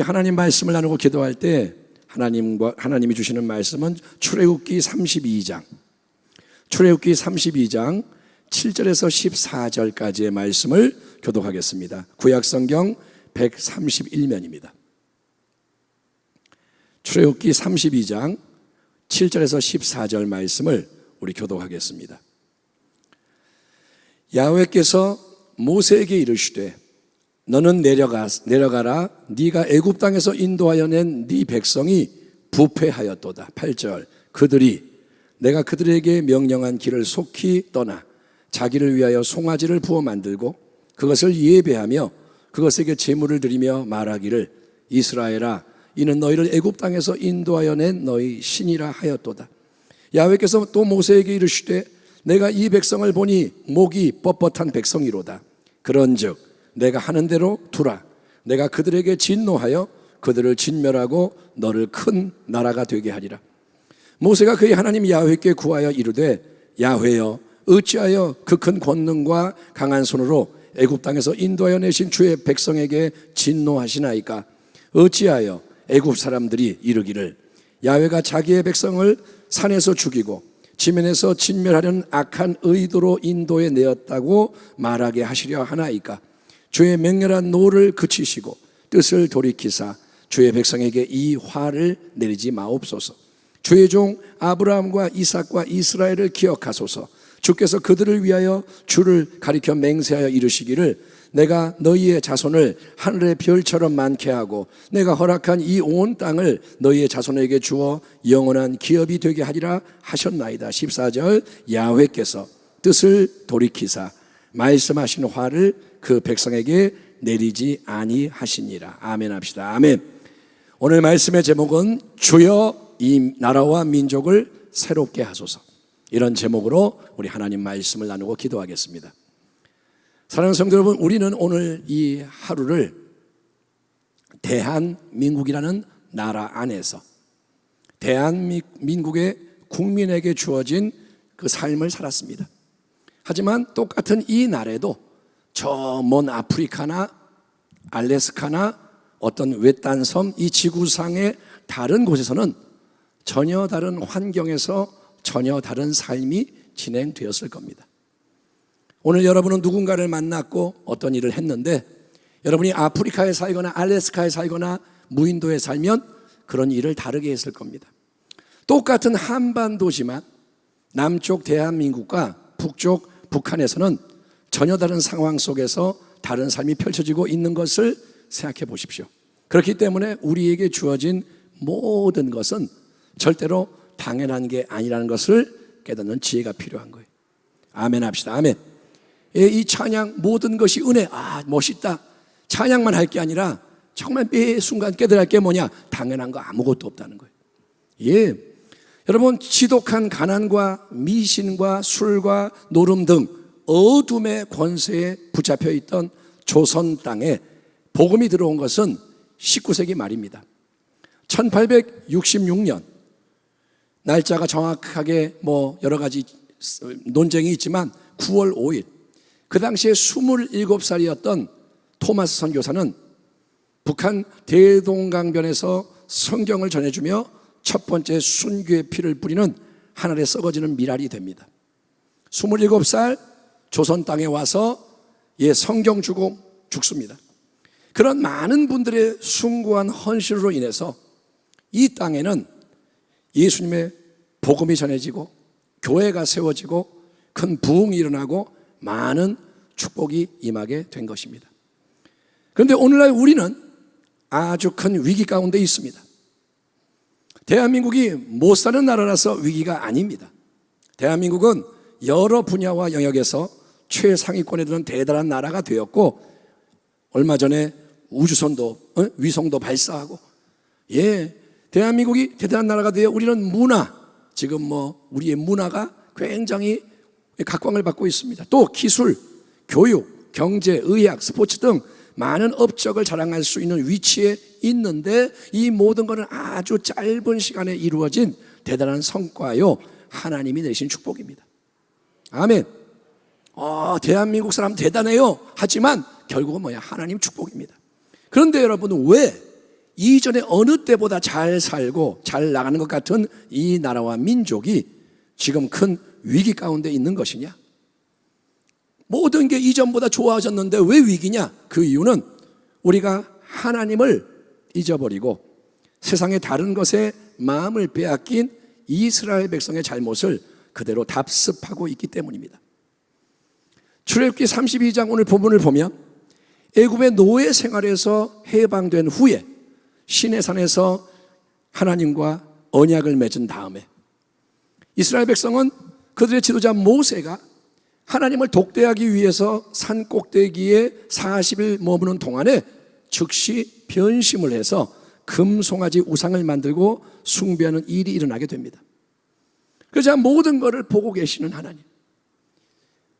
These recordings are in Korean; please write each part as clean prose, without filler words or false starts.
하나님 말씀을 나누고 기도할 때 하나님이 주시는 말씀은 출애굽기 32장 7절에서 14절까지의 말씀을 교독하겠습니다. 구약성경 131면입니다. 출애굽기 32장 7절에서 14절 말씀을 우리 교독하겠습니다. 야훼께서 모세에게 이르시되 너는 내려가라. 네가 애굽 땅에서 인도하여 낸 네 백성이 부패하였도다. 8절 그들이 내가 그들에게 명령한 길을 속히 떠나 자기를 위하여 송아지를 부어 만들고 그것을 예배하며 그것에게 제물을 드리며 말하기를 이스라엘아 이는 너희를 애굽 땅에서 인도하여 낸 너희 신이라 하였도다. 야훼께서 또 모세에게 이르시되 내가 이 백성을 보니 목이 뻣뻣한 백성이로다. 그런즉 내가 하는 대로 두라. 내가 그들에게 진노하여 그들을 진멸하고 너를 큰 나라가 되게 하리라. 모세가 그의 하나님 야훼께 구하여 이르되 야훼여 어찌하여 그 큰 권능과 강한 손으로 애굽 땅에서 인도하여 내신 주의 백성에게 진노하시나이까. 어찌하여 애굽 사람들이 이르기를 야훼가 자기의 백성을 산에서 죽이고 지면에서 진멸하려는 악한 의도로 인도에 내었다고 말하게 하시려 하나이까. 주의 맹렬한 노를 그치시고 뜻을 돌이키사 주의 백성에게 이 화를 내리지 마옵소서. 주의 종 아브라함과 이삭과 이스라엘을 기억하소서. 주께서 그들을 위하여 주를 가리켜 맹세하여 이르시기를 내가 너희의 자손을 하늘의 별처럼 많게 하고 내가 허락한 이 온 땅을 너희의 자손에게 주어 영원한 기업이 되게 하리라 하셨나이다. 14절 야훼께서 뜻을 돌이키사 말씀하신 화를 그 백성에게 내리지 아니하시니라. 아멘 합시다. 아멘. 오늘 말씀의 제목은 주여 이 나라와 민족을 새롭게 하소서. 이런 제목으로 우리 하나님 말씀을 나누고 기도하겠습니다. 사랑하는 성도 여러분, 우리는 오늘 이 하루를 대한민국이라는 나라 안에서 대한민국의 국민에게 주어진 그 삶을 살았습니다. 하지만 똑같은 이 날에도 저 먼 아프리카나 알래스카나 어떤 외딴 섬 이 지구상의 다른 곳에서는 전혀 다른 환경에서 전혀 다른 삶이 진행되었을 겁니다. 오늘 여러분은 누군가를 만났고 어떤 일을 했는데 여러분이 아프리카에 살거나 알래스카에 살거나 무인도에 살면 그런 일을 다르게 했을 겁니다. 똑같은 한반도지만 남쪽 대한민국과 북쪽 북한에서는 전혀 다른 상황 속에서 다른 삶이 펼쳐지고 있는 것을 생각해 보십시오. 그렇기 때문에 우리에게 주어진 모든 것은 절대로 당연한 게 아니라는 것을 깨닫는 지혜가 필요한 거예요. 아멘 합시다. 아멘. 이 찬양 모든 것이 은혜, 멋있다. 찬양만 할 게 아니라 정말 매 순간 깨달을 할 게 뭐냐? 당연한 거 아무것도 없다는 거예요. 예. 여러분, 지독한 가난과 미신과 술과 노름 등 어둠의 권세에 붙잡혀 있던 조선 땅에 복음이 들어온 것은 19세기 말입니다. 1866년 날짜가 정확하게 여러 가지 논쟁이 있지만 9월 5일 그 당시에 27살이었던 토마스 선교사는 북한 대동강변에서 성경을 전해주며 첫 번째 순교의 피를 뿌리는 하늘에 썩어지는 미랄이 됩니다. 27살 조선 땅에 와서 성경 주고 죽습니다. 그런 많은 분들의 숭고한 헌신으로 인해서 이 땅에는 예수님의 복음이 전해지고 교회가 세워지고 큰 부흥이 일어나고 많은 축복이 임하게 된 것입니다. 그런데 오늘날 우리는 아주 큰 위기 가운데 있습니다. 대한민국이 못 사는 나라라서 위기가 아닙니다. 대한민국은 여러 분야와 영역에서 최상위권에 드는 대단한 나라가 되었고 얼마 전에 우주선도 위성도 발사하고 대한민국이 대단한 나라가 되어 우리는 지금 우리의 문화가 굉장히 각광을 받고 있습니다. 또 기술, 교육, 경제, 의학, 스포츠 등 많은 업적을 자랑할 수 있는 위치에 있는데 이 모든 것은 아주 짧은 시간에 이루어진 대단한 성과요 하나님이 내신 축복입니다. 아멘. 대한민국 사람 대단해요 하지만 결국은 하나님 축복입니다. 그런데 여러분 왜 이전에 어느 때보다 잘 살고 잘 나가는 것 같은 이 나라와 민족이 지금 큰 위기 가운데 있는 것이냐? 모든 게 이전보다 좋아졌는데 왜 위기냐? 그 이유는 우리가 하나님을 잊어버리고 세상의 다른 것에 마음을 빼앗긴 이스라엘 백성의 잘못을 그대로 답습하고 있기 때문입니다. 출애굽기 32장 오늘 본문을 보면 애굽의 노예 생활에서 해방된 후에 시내산에서 하나님과 언약을 맺은 다음에 이스라엘 백성은 그들의 지도자 모세가 하나님을 독대하기 위해서 산 꼭대기에 40일 머무는 동안에 즉시 변심을 해서 금송아지 우상을 만들고 숭배하는 일이 일어나게 됩니다. 그러자 모든 것을 보고 계시는 하나님,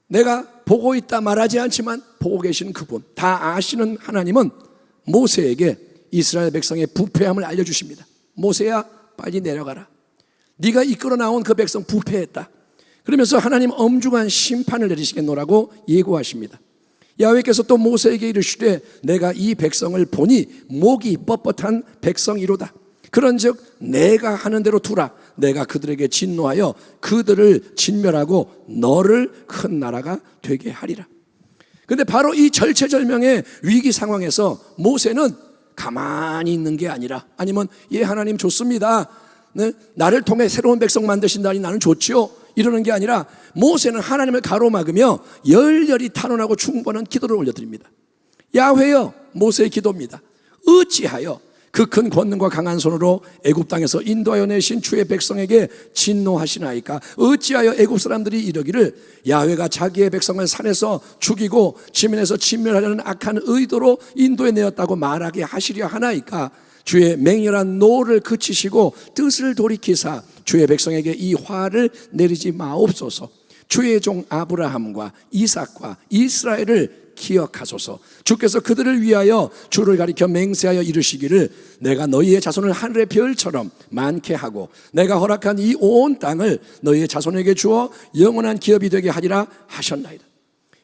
내가 보고 있다 말하지 않지만 보고 계시는 그분, 다 아시는 하나님은 모세에게 이스라엘 백성의 부패함을 알려주십니다. 모세야, 빨리 내려가라. 네가 이끌어 나온 그 백성 부패했다. 그러면서 하나님 엄중한 심판을 내리시겠노라고 예고하십니다. 야훼께서 또 모세에게 이르시되 내가 이 백성을 보니 목이 뻣뻣한 백성이로다. 그런즉 내가 하는 대로 두라. 내가 그들에게 진노하여 그들을 진멸하고 너를 큰 나라가 되게 하리라. 그런데 바로 이 절체절명의 위기 상황에서 모세는 가만히 있는 게 아니라, 아니면 예 하나님 좋습니다, 네, 나를 통해 새로운 백성 만드신다니 나는 좋지요, 이러는 게 아니라 모세는 하나님을 가로막으며 열렬히 탄원하고 충고하는 기도를 올려드립니다. 야훼여, 모세의 기도입니다. 어찌하여 그 큰 권능과 강한 손으로 애굽 땅에서 인도하여 내신 주의 백성에게 진노하시나이까? 어찌하여 애굽 사람들이 이러기를 야훼가 자기의 백성을 산에서 죽이고 지면에서 진멸하려는 악한 의도로 인도해 내었다고 말하게 하시려 하나이까? 주의 맹렬한 노를 그치시고 뜻을 돌이키사 주의 백성에게 이 화를 내리지 마옵소서. 주의 종 아브라함과 이삭과 이스라엘을 기억하소서. 주께서 그들을 위하여 주를 가리켜 맹세하여 이르시기를 내가 너희의 자손을 하늘의 별처럼 많게 하고 내가 허락한 이 온 땅을 너희의 자손에게 주어 영원한 기업이 되게 하리라 하셨나이다.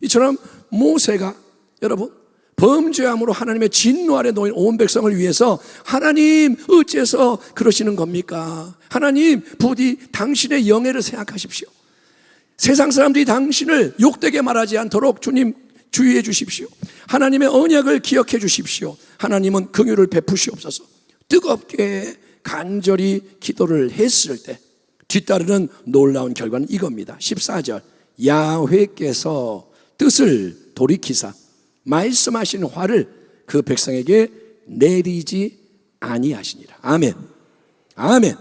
이처럼 모세가 여러분 범죄함으로 하나님의 진노 아래 놓인 온 백성을 위해서 하나님 어째서 그러시는 겁니까? 하나님 부디 당신의 영예를 생각하십시오. 세상 사람들이 당신을 욕되게 말하지 않도록 주님 주의해 주십시오. 하나님의 언약을 기억해 주십시오. 하나님은 긍휼을 베푸시옵소서. 뜨겁게 간절히 기도를 했을 때 뒤따르는 놀라운 결과는 이겁니다. 14절 야훼께서 뜻을 돌이키사 말씀하신 화를 그 백성에게 내리지 아니하시니라. 아멘. 아멘.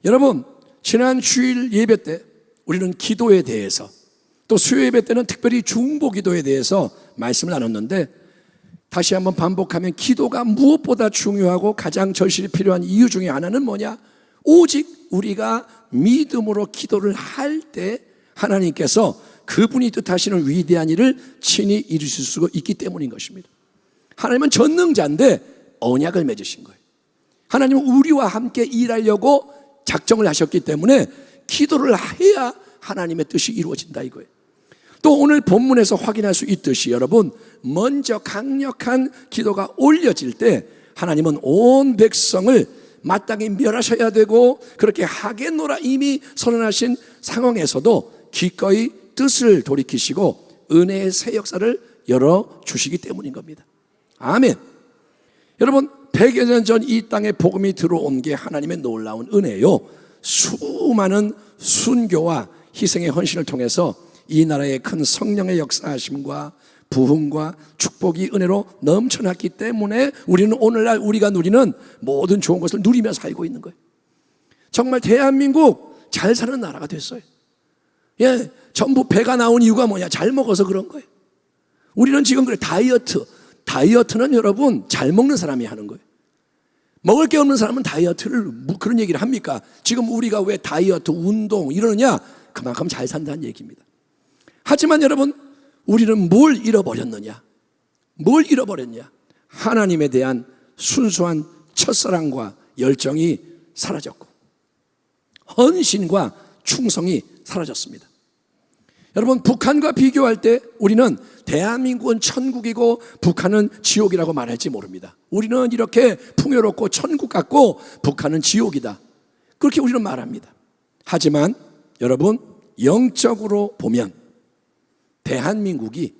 여러분, 지난 주일 예배 때 우리는 기도에 대해서, 또 수요 예배 때는 특별히 중보 기도에 대해서 말씀을 나눴는데, 다시 한번 반복하면 기도가 무엇보다 중요하고 가장 절실히 필요한 이유 중에 하나는 뭐냐? 오직 우리가 믿음으로 기도를 할 때 하나님께서 그분이 뜻하시는 위대한 일을 친히 이루실 수가 있기 때문인 것입니다. 하나님은 전능자인데 언약을 맺으신 거예요. 하나님은 우리와 함께 일하려고 작정을 하셨기 때문에 기도를 해야 하나님의 뜻이 이루어진다 이거예요. 또 오늘 본문에서 확인할 수 있듯이 여러분, 먼저 강력한 기도가 올려질 때 하나님은 온 백성을 마땅히 멸하셔야 되고 그렇게 하겠노라 이미 선언하신 상황에서도 기꺼이 뜻을 돌이키시고 은혜의 새 역사를 열어주시기 때문인 겁니다. 아멘. 여러분, 100여 년 전 이 땅에 복음이 들어온 게 하나님의 놀라운 은혜요. 수많은 순교와 희생의 헌신을 통해서 이 나라의 큰 성령의 역사하심과 부흥과 축복이 은혜로 넘쳐났기 때문에 우리는 오늘날 우리가 누리는 모든 좋은 것을 누리며 살고 있는 거예요. 정말 대한민국 잘 사는 나라가 됐어요. 예, 전부 배가 나온 이유가 뭐냐? 잘 먹어서 그런 거예요. 우리는 지금 그래, 다이어트는 여러분 잘 먹는 사람이 하는 거예요. 먹을 게 없는 사람은 다이어트를 그런 얘기를 합니까? 지금 우리가 왜 다이어트, 운동 이러느냐? 그만큼 잘 산다는 얘기입니다. 하지만 여러분, 우리는 뭘 잃어버렸느냐? 뭘 잃어버렸냐? 하나님에 대한 순수한 첫사랑과 열정이 사라졌고 헌신과 충성이 사라졌습니다. 여러분, 북한과 비교할 때 우리는 대한민국은 천국이고 북한은 지옥이라고 말할지 모릅니다. 우리는 이렇게 풍요롭고 천국 같고 북한은 지옥이다, 그렇게 우리는 말합니다. 하지만 여러분, 영적으로 보면 대한민국이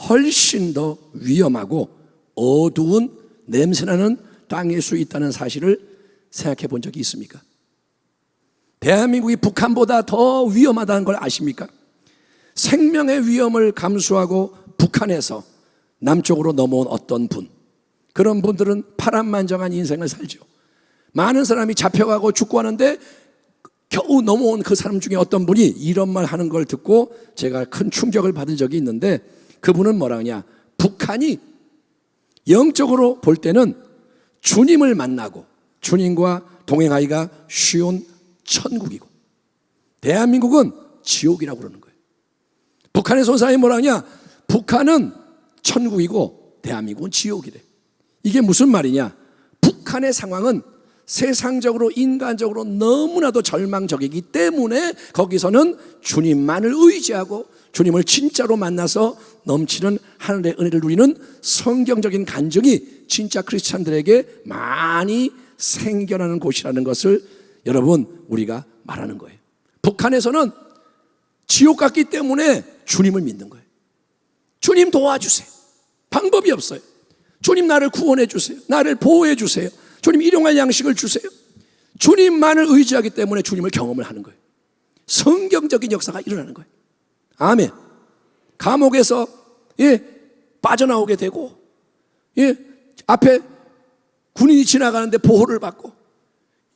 훨씬 더 위험하고 어두운 냄새나는 땅일 수 있다는 사실을 생각해 본 적이 있습니까? 대한민국이 북한보다 더 위험하다는 걸 아십니까? 생명의 위험을 감수하고 북한에서 남쪽으로 넘어온 어떤 분, 그런 분들은 파란만장한 인생을 살죠. 많은 사람이 잡혀가고 죽고 하는데 겨우 넘어온 그 사람 중에 어떤 분이 이런 말 하는 걸 듣고 제가 큰 충격을 받은 적이 있는데, 그분은 뭐라 하냐, 북한이 영적으로 볼 때는 주님을 만나고 주님과 동행하기가 쉬운 천국이고 대한민국은 지옥이라고 그러는 거예요. 북한에서 온 사람이 뭐라 하냐, 북한은 천국이고 대한민국은 지옥이래. 이게 무슨 말이냐, 북한의 상황은 세상적으로 인간적으로 너무나도 절망적이기 때문에 거기서는 주님만을 의지하고 주님을 진짜로 만나서 넘치는 하늘의 은혜를 누리는 성경적인 간증이 진짜 크리스찬들에게 많이 생겨나는 곳이라는 것을 여러분, 우리가 말하는 거예요. 북한에서는 지옥 같기 때문에 주님을 믿는 거예요. 주님 도와주세요. 방법이 없어요. 주님 나를 구원해 주세요. 나를 보호해 주세요. 주님 일용할 양식을 주세요. 주님만을 의지하기 때문에 주님을 경험을 하는 거예요. 성경적인 역사가 일어나는 거예요. 아멘. 감옥에서 빠져나오게 되고, 앞에 군인이 지나가는데 보호를 받고,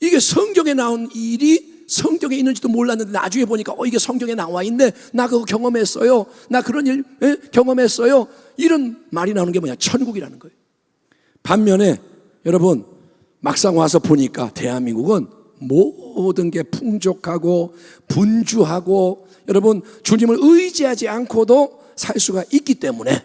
이게 성경에 나온 일이 성경에 있는지도 몰랐는데 나중에 보니까 이게 성경에 나와 있네, 나 그거 경험했어요, 나 그런 일 경험했어요, 이런 말이 나오는 게 뭐냐, 천국이라는 거예요. 반면에 여러분, 막상 와서 보니까 대한민국은 모든 게 풍족하고 분주하고, 여러분, 주님을 의지하지 않고도 살 수가 있기 때문에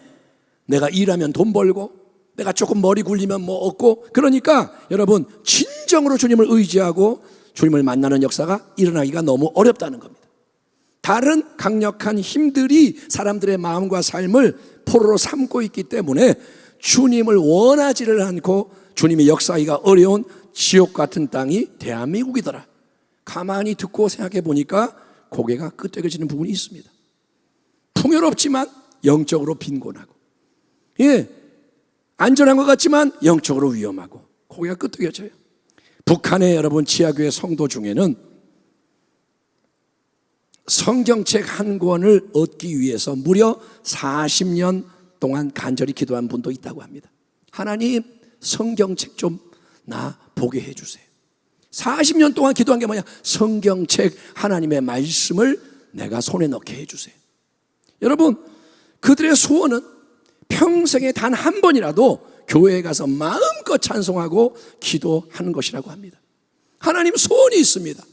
내가 일하면 돈 벌고 내가 조금 머리 굴리면 뭐 얻고, 그러니까 여러분, 진정으로 주님을 의지하고 주님을 만나는 역사가 일어나기가 너무 어렵다는 겁니다. 다른 강력한 힘들이 사람들의 마음과 삶을 포로로 삼고 있기 때문에 주님을 원하지를 않고 주님이 역사하기가 어려운 지옥 같은 땅이 대한민국이더라. 가만히 듣고 생각해 보니까 고개가 끄덕여지는 부분이 있습니다. 풍요롭지만 영적으로 빈곤하고, 안전한 것 같지만 영적으로 위험하고, 고개가 끄덕여져요. 북한의 여러분 지하교회 성도 중에는 성경책 한 권을 얻기 위해서 무려 40년 동안 간절히 기도한 분도 있다고 합니다. 하나님, 성경책 좀 나 보게 해주세요. 40년 동안 기도한 게 뭐냐, 성경책 하나님의 말씀을 내가 손에 넣게 해주세요. 여러분, 그들의 소원은 평생에 단 한 번이라도 교회에 가서 마음껏 찬송하고 기도하는 것이라고 합니다. 하나님, 소원이 있습니다.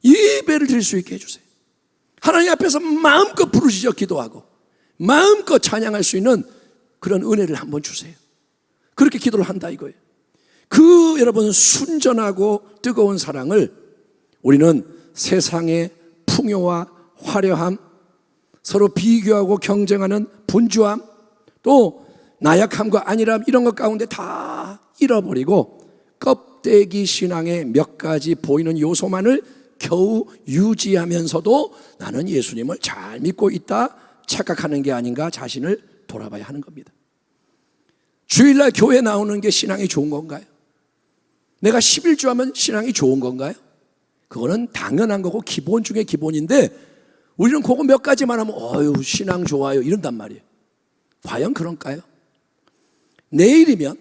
예배를 드릴 수 있게 해주세요. 하나님 앞에서 마음껏 부르짖어 기도하고 마음껏 찬양할 수 있는 그런 은혜를 한번 주세요. 그렇게 기도를 한다 이거예요. 그 여러분 순전하고 뜨거운 사랑을 우리는 세상의 풍요와 화려함, 서로 비교하고 경쟁하는 분주함, 또 나약함과 안일함, 이런 것 가운데 다 잃어버리고 껍데기 신앙의 몇 가지 보이는 요소만을 겨우 유지하면서도 나는 예수님을 잘 믿고 있다 착각하는 게 아닌가 자신을 돌아봐야 하는 겁니다. 주일날 교회 나오는 게 신앙이 좋은 건가요? 내가 11조 하면 신앙이 좋은 건가요? 그거는 당연한 거고 기본 중에 기본인데 우리는 그거 몇 가지만 하면 신앙 좋아요 이런단 말이에요. 과연 그런가요? 내일이면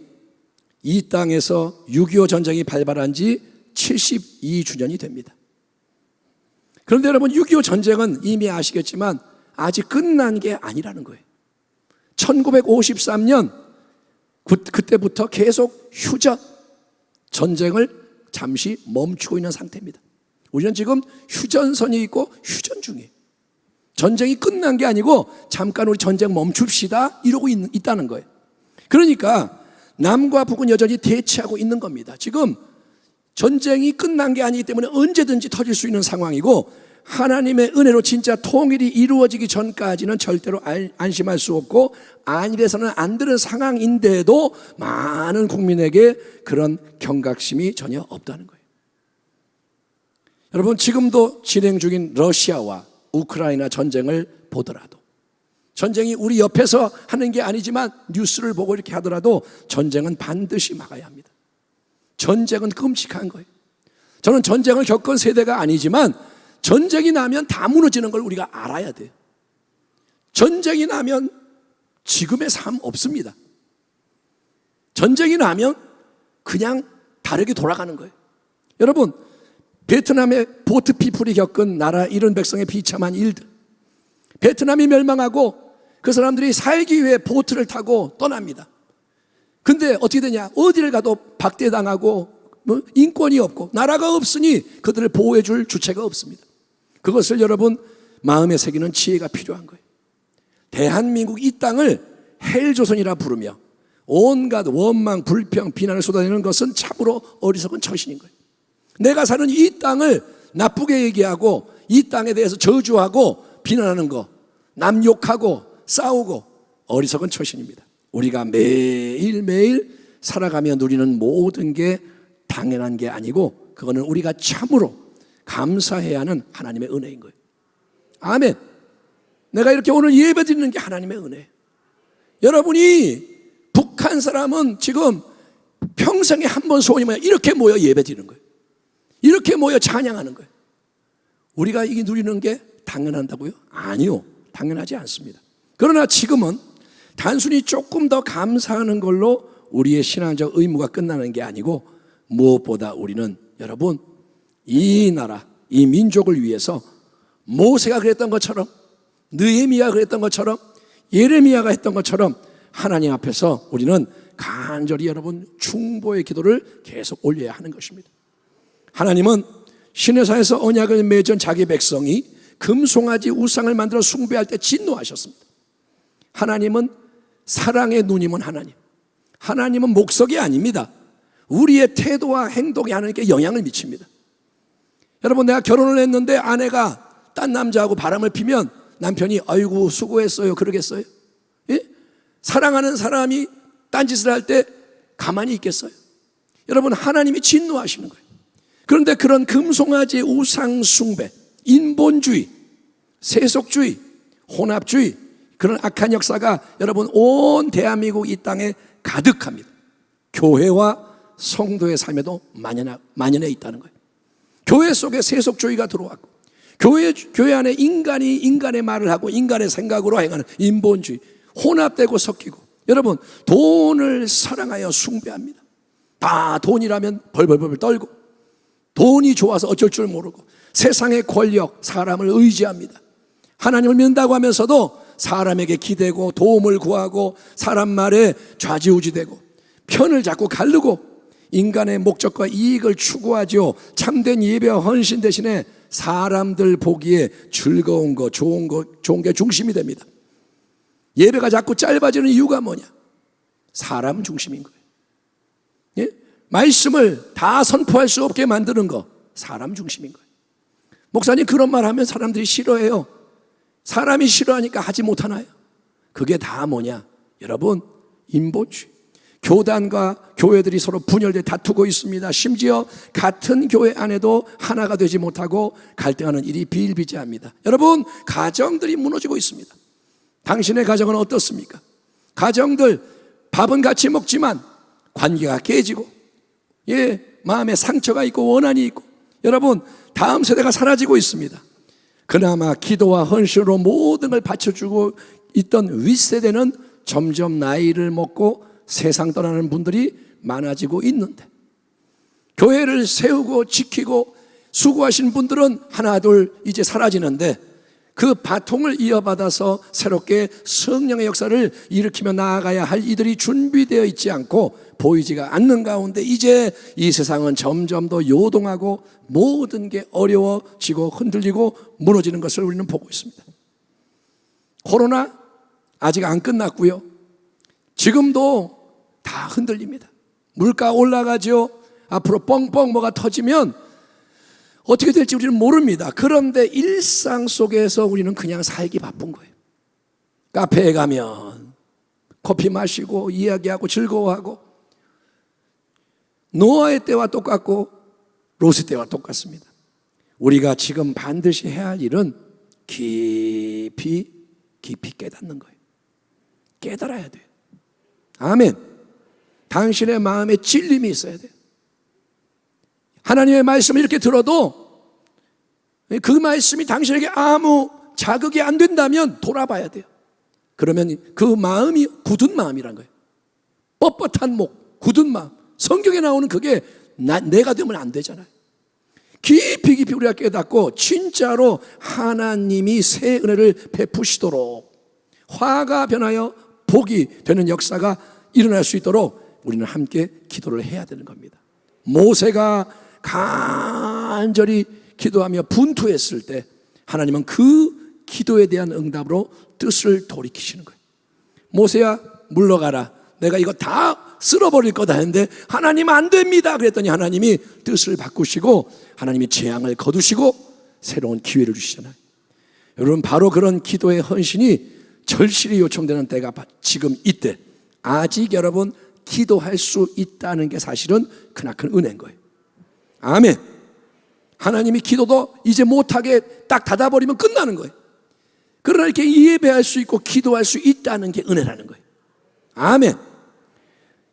이 땅에서 6.25 전쟁이 발발한 지 72주년이 됩니다. 그런데 여러분, 6.25 전쟁은 이미 아시겠지만 아직 끝난 게 아니라는 거예요. 1953년 그때부터 계속 휴전, 전쟁을 잠시 멈추고 있는 상태입니다. 우리는 지금 휴전선이 있고 휴전 중이에요. 전쟁이 끝난 게 아니고 잠깐 우리 전쟁 멈춥시다 이러고 있다는 거예요. 그러니까 남과 북은 여전히 대치하고 있는 겁니다. 지금 전쟁이 끝난 게 아니기 때문에 언제든지 터질 수 있는 상황이고, 하나님의 은혜로 진짜 통일이 이루어지기 전까지는 절대로 안심할 수 없고 안일해서는 안 되는 상황인데도 많은 국민에게 그런 경각심이 전혀 없다는 거예요. 여러분, 지금도 진행 중인 러시아와 우크라이나 전쟁을 보더라도, 전쟁이 우리 옆에서 하는 게 아니지만 뉴스를 보고 이렇게 하더라도 전쟁은 반드시 막아야 합니다. 전쟁은 끔찍한 거예요. 저는 전쟁을 겪은 세대가 아니지만 전쟁이 나면 다 무너지는 걸 우리가 알아야 돼요. 전쟁이 나면 지금의 삶 없습니다. 전쟁이 나면 그냥 다르게 돌아가는 거예요. 여러분, 베트남의 보트 피플이 겪은 나라 잃은 백성의 비참한 일들, 베트남이 멸망하고 그 사람들이 살기 위해 보트를 타고 떠납니다. 근데 어떻게 되냐? 어디를 가도 박대당하고 인권이 없고 나라가 없으니 그들을 보호해 줄 주체가 없습니다. 그것을 여러분 마음에 새기는 지혜가 필요한 거예요. 대한민국 이 땅을 헬조선이라 부르며 온갖 원망, 불평, 비난을 쏟아내는 것은 참으로 어리석은 처신인 거예요. 내가 사는 이 땅을 나쁘게 얘기하고 이 땅에 대해서 저주하고 비난하는 거, 남 욕하고 싸우고 어리석은 처신입니다. 우리가 매일매일 살아가며 누리는 모든 게 당연한 게 아니고 그거는 우리가 참으로 감사해야 하는 하나님의 은혜인 거예요. 아멘. 내가 이렇게 오늘 예배 드리는 게 하나님의 은혜예요. 여러분이 북한 사람은 지금 평생에 한 번 소원이 뭐야? 이렇게 모여 예배 드리는 거예요. 이렇게 모여 찬양하는 거예요. 우리가 이게 누리는 게 당연한다고요? 아니요, 당연하지 않습니다. 그러나 지금은 단순히 조금 더 감사하는 걸로 우리의 신앙적 의무가 끝나는 게 아니고 무엇보다 우리는 여러분 이 나라, 이 민족을 위해서 모세가 그랬던 것처럼, 느헤미야가 그랬던 것처럼, 예레미야가 했던 것처럼 하나님 앞에서 우리는 간절히 여러분 중보의 기도를 계속 올려야 하는 것입니다. 하나님은 시내산에서 언약을 맺은 자기 백성이 금송아지 우상을 만들어 숭배할 때 진노하셨습니다. 하나님은 사랑의 누님은 하나님, 하나님은 목석이 아닙니다. 우리의 태도와 행동이 하나님께 영향을 미칩니다. 여러분, 내가 결혼을 했는데 아내가 딴 남자하고 바람을 피면 남편이 아이고 수고했어요 그러겠어요? 예? 사랑하는 사람이 딴짓을 할 때 가만히 있겠어요? 여러분, 하나님이 진노하시는 거예요. 그런데 그런 금송아지 우상 숭배, 인본주의, 세속주의, 혼합주의, 그런 악한 역사가 여러분 온 대한민국 이 땅에 가득합니다. 교회와 성도의 삶에도 만연해 있다는 거예요. 교회 속에 세속주의가 들어왔고 교회 안에 인간이 인간의 말을 하고 인간의 생각으로 행하는 인본주의, 혼합되고 섞이고, 여러분 돈을 사랑하여 숭배합니다. 다 돈이라면 벌벌벌 떨고 돈이 좋아서 어쩔 줄 모르고 세상의 권력, 사람을 의지합니다. 하나님을 믿는다고 하면서도 사람에게 기대고 도움을 구하고 사람 말에 좌지우지되고 편을 자꾸 가르고 인간의 목적과 이익을 추구하죠. 참된 예배와 헌신 대신에 사람들 보기에 즐거운 거, 좋은 게 중심이 됩니다. 예배가 자꾸 짧아지는 이유가 뭐냐? 사람 중심인 거예요. 예? 말씀을 다 선포할 수 없게 만드는 거, 사람 중심인 거예요. 목사님 그런 말 하면 사람들이 싫어해요. 사람이 싫어하니까 하지 못하나요? 그게 다 뭐냐? 여러분, 인본주의. 교단과 교회들이 서로 분열돼 다투고 있습니다. 심지어 같은 교회 안에도 하나가 되지 못하고 갈등하는 일이 비일비재합니다. 여러분, 가정들이 무너지고 있습니다. 당신의 가정은 어떻습니까? 가정들 밥은 같이 먹지만 관계가 깨지고, 마음에 상처가 있고 원한이 있고, 여러분 다음 세대가 사라지고 있습니다. 그나마 기도와 헌신으로 모든 걸 바쳐주고 있던 윗세대는 점점 나이를 먹고 세상 떠나는 분들이 많아지고 있는데, 교회를 세우고 지키고 수고하신 분들은 하나 둘 이제 사라지는데 그 바통을 이어받아서 새롭게 성령의 역사를 일으키며 나아가야 할 이들이 준비되어 있지 않고 보이지가 않는 가운데 이제 이 세상은 점점 더 요동하고 모든 게 어려워지고 흔들리고 무너지는 것을 우리는 보고 있습니다. 코로나 아직 안 끝났고요. 지금도 다 흔들립니다. 물가 올라가죠. 앞으로 뻥뻥 뭐가 터지면 어떻게 될지 우리는 모릅니다. 그런데 일상 속에서 우리는 그냥 살기 바쁜 거예요. 카페에 가면 커피 마시고 이야기하고 즐거워하고, 노아의 때와 똑같고 롯의 때와 똑같습니다. 우리가 지금 반드시 해야 할 일은 깊이 깨닫는 거예요. 깨달아야 돼요. 아멘. 당신의 마음에 찔림이 있어야 돼요. 하나님의 말씀을 이렇게 들어도 그 말씀이 당신에게 아무 자극이 안 된다면 돌아봐야 돼요. 그러면 그 마음이 굳은 마음이란 거예요. 뻣뻣한 목, 굳은 마음. 성경에 나오는 그게 내가 되면 안 되잖아요. 깊이 우리가 깨닫고 진짜로 하나님이 새 은혜를 베푸시도록, 화가 변하여 복이 되는 역사가 일어날 수 있도록 우리는 함께 기도를 해야 되는 겁니다. 모세가 간절히 기도하며 분투했을 때 하나님은 그 기도에 대한 응답으로 뜻을 돌이키시는 거예요. 모세야 물러가라, 내가 이거 다 쓸어버릴 거다 했는데 하나님 안 됩니다 그랬더니 하나님이 뜻을 바꾸시고 하나님이 재앙을 거두시고 새로운 기회를 주시잖아요. 여러분, 바로 그런 기도의 헌신이 절실히 요청되는 때가 지금 이때, 아직 여러분 기도할 수 있다는 게 사실은 크나큰 은혜인 거예요. 아멘. 하나님이 기도도 이제 못하게 딱 닫아버리면 끝나는 거예요. 그러나 이렇게 예배할 수 있고 기도할 수 있다는 게 은혜라는 거예요. 아멘.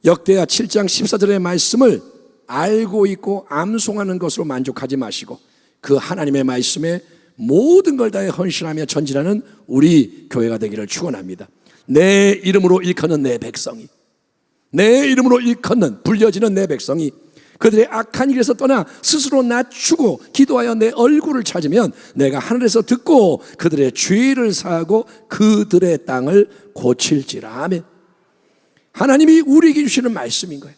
역대하 7장 14절의 말씀을 알고 있고 암송하는 것으로 만족하지 마시고 그 하나님의 말씀에 모든 걸 다해 헌신하며 전진하는 우리 교회가 되기를 축원합니다. 내 이름으로 일컫는 내 백성이, 내 이름으로 일컫는 불려지는 내 백성이 그들의 악한 길에서 떠나 스스로 낮추고 기도하여 내 얼굴을 찾으면 내가 하늘에서 듣고 그들의 죄를 사하고 그들의 땅을 고칠지라. 아멘. 하나님이 우리에게 주시는 말씀인 거예요.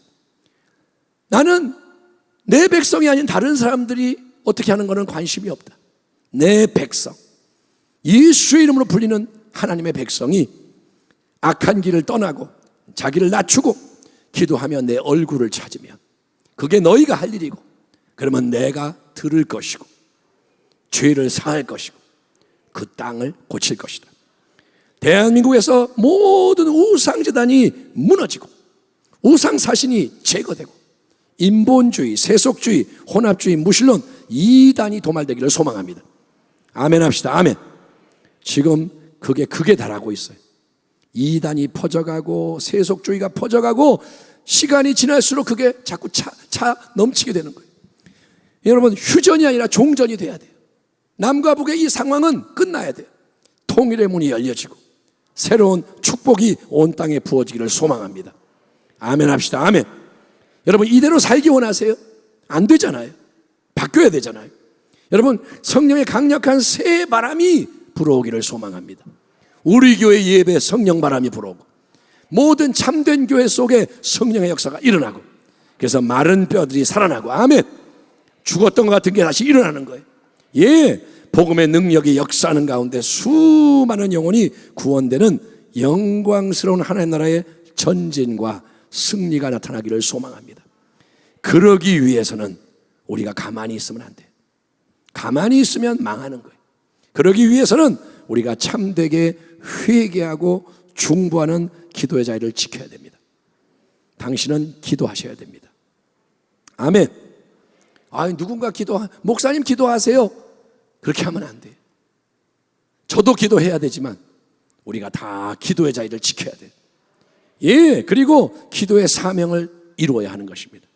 나는 내 백성이 아닌 다른 사람들이 어떻게 하는 것은 관심이 없다. 내 백성, 예수의 이름으로 불리는 하나님의 백성이 악한 길을 떠나고 자기를 낮추고 기도하며 내 얼굴을 찾으면 그게 너희가 할 일이고, 그러면 내가 들을 것이고 죄를 사할 것이고 그 땅을 고칠 것이다. 대한민국에서 모든 우상제단이 무너지고 우상사신이 제거되고 인본주의, 세속주의, 혼합주의, 무신론, 이단이 도말되기를 소망합니다. 아멘 합시다. 아멘. 지금 그게 극에 달하고 있어요. 이단이 퍼져가고 세속주의가 퍼져가고 시간이 지날수록 그게 자꾸 차 넘치게 되는 거예요. 여러분, 휴전이 아니라 종전이 돼야 돼요. 남과 북의 이 상황은 끝나야 돼요. 통일의 문이 열려지고 새로운 축복이 온 땅에 부어지기를 소망합니다. 아멘 합시다. 아멘. 여러분, 이대로 살기 원하세요? 안 되잖아요. 바뀌어야 되잖아요. 여러분, 성령의 강력한 새 바람이 불어오기를 소망합니다. 우리 교회 예배 성령 바람이 불어오고 모든 참된 교회 속에 성령의 역사가 일어나고, 그래서 마른 뼈들이 살아나고, 아멘, 죽었던 것 같은 게 다시 일어나는 거예요. 예, 복음의 능력이 역사하는 가운데 수많은 영혼이 구원되는 영광스러운 하나님 나라의 전진과 승리가 나타나기를 소망합니다. 그러기 위해서는 우리가 가만히 있으면 안 돼요. 가만히 있으면 망하는 거예요. 그러기 위해서는 우리가 참되게 회개하고 중보하는 기도의 자리를 지켜야 됩니다. 당신은 기도하셔야 됩니다. 아멘. 누군가 목사님 기도하세요. 그렇게 하면 안 돼요. 저도 기도해야 되지만 우리가 다 기도의 자리를 지켜야 돼요. 예, 그리고 기도의 사명을 이루어야 하는 것입니다.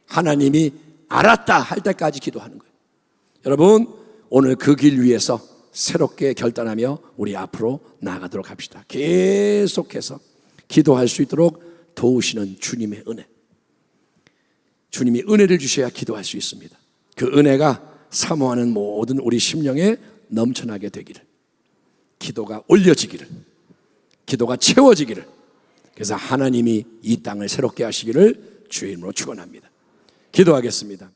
하나님이 알았다 할 때까지 기도하는 거예요. 여러분, 오늘 그 길 위에서 새롭게 결단하며 우리 앞으로 나아가도록 합시다. 계속해서 기도할 수 있도록 도우시는 주님의 은혜, 주님이 은혜를 주셔야 기도할 수 있습니다. 그 은혜가 사모하는 모든 우리 심령에 넘쳐나게 되기를, 기도가 올려지기를, 기도가 채워지기를, 그래서 하나님이 이 땅을 새롭게 하시기를 주의 이름으로 축원합니다. 기도하겠습니다.